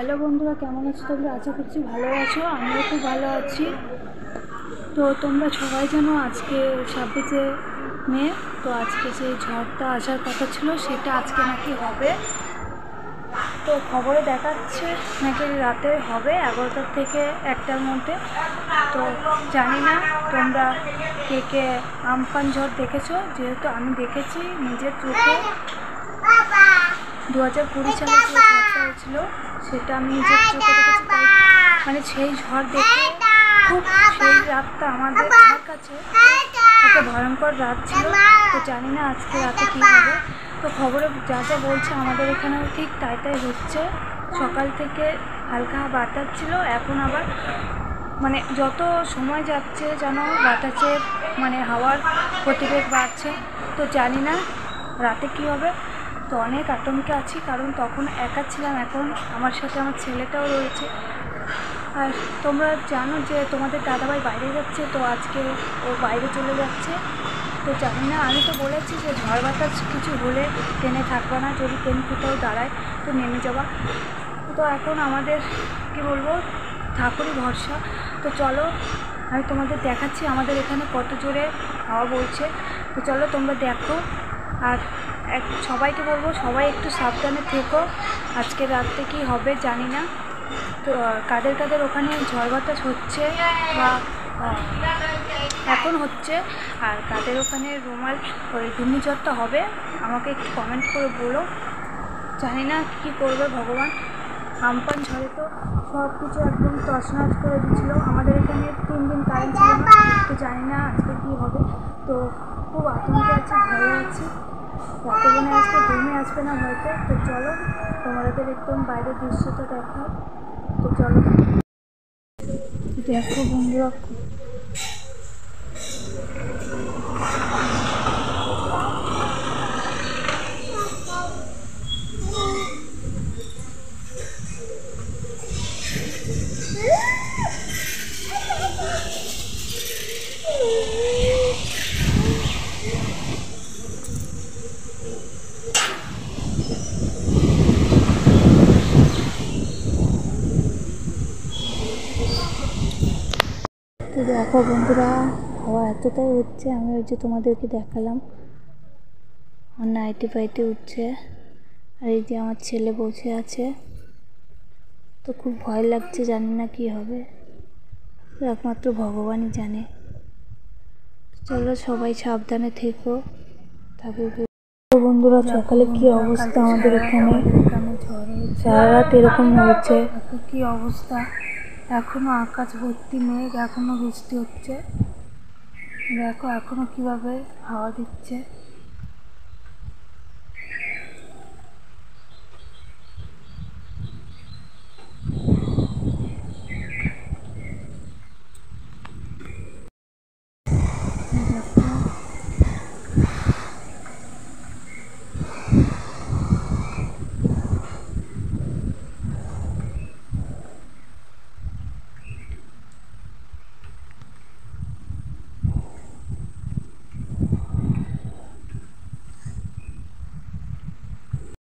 Hello বন্ধুরা, কেমন আছো তোমরা? আশা করছি ভালো আছো। আমিও খুব ভালো আছি। তো তোমরা সবাই জানো আজকে 26 মে। তো আজকে যে ঝড়টা আসার কথা ছিল সেটা আজকে নাকি হবে। তো খবরে দেখাচ্ছে নাকি রাতে হবে 11টা থেকে 1টার মধ্যে। তো জানি না তোমরা কে কে আমফান ঝড় দেখেছো। যেহেতু আমি দেখেছি নিজের চোখে, 2020 সালে যে ঝড়টা হয়েছিল সেটা আমি নিজের চোখে দেখেছি। তাই মানে সেই ঝড় দেখে খুব, সেই রাতটা আমাদের কাছে একটা ভয়ঙ্কর রাত ছিল। তো জানি না আজকে রাতে কী হবে। তো খবরে যা যা বলছে আমাদের এখানেও ঠিক তাই হচ্ছে। সকাল থেকে হালকা বাতাস ছিল, এখন আবার মানে যত সময় যাচ্ছে যেন বাতাসের মানে হাওয়ার গতিবেগ বাড়ছে। তো জানি না রাতে কী হবে। তো অনেক আতঙ্কে আছি, কারণ তখন একা ছিলাম, এখন আমার সাথে আমার ছেলেটাও রয়েছে। আর তোমরা জানো যে তোমাদের দাদাভাই বাইরে যাচ্ছে, তো আজকে ও বাইরে চলে যাচ্ছে। তো জানি না, আমি তো বলেছি যে ঝড় বাতাস কিছু হলে ট্রেনে থাকবে না, যদি ট্রেন কোথাও দাঁড়ায় তো নেমে যাওয়া। তো এখন আমাদের কি বলবো, ঠাকুরই ভরসা। তো চলো আমি তোমাদের দেখাচ্ছি আমাদের এখানে কত জোরে হাওয়া বইছে। তো চলো তোমরা দেখো। আর সবাইকে বলবো সবাই একটু সাবধানে থেকো। আজকে রাত্রে কি হবে জানি না। তো কাদের কাদের ওখানে ঝড় বাতাস হচ্ছে বা এখন হচ্ছে, আর কাদের ওখানে রুমাল ওই ঘূর্ণিঝড়টা হবে আমাকে একটু কমেন্ট করে বলো। জানি না কী করবে ভগবান। আমফান ঝড়ে তো সব কিছু একদম তছনছ করে দিচ্ছিলো। আমাদের এখানে 3 দিন কারেন্ট ছিল না। তো জানি না আজকে কী হবে। তো খুব আতঙ্কে আছি, ভয়ে আছি। রাতে মনে আজকে ঘুমে আসবে না হয়তো। তো চলো তোমাদের একদম বাইরের দৃশ্যটা দেখাও। তো চলো দেখো বন্ধুরা। তো দেখো বন্ধুরা, হাওয়া এতটাই হচ্ছে, আমি ওই যে তোমাদেরকে দেখালাম আমার নাইটি ফাইটি উঠছে। আর এই যে আমার ছেলে বসে আছে। তো খুব ভয় লাগছে, জানি না কি হবে, একমাত্র ভগবানই জানে। চলো সবাই সাবধানে থেকো। বন্ধুরা সকালে কি অবস্থা আমাদের এখানে, সারা রাত এরকম হয়েছে। কি অবস্থা, এখনো আকাশ ভর্তি মেঘ, এখনো বৃষ্টি হচ্ছে। দেখো এখনো কিভাবে হাওয়া দিচ্ছে।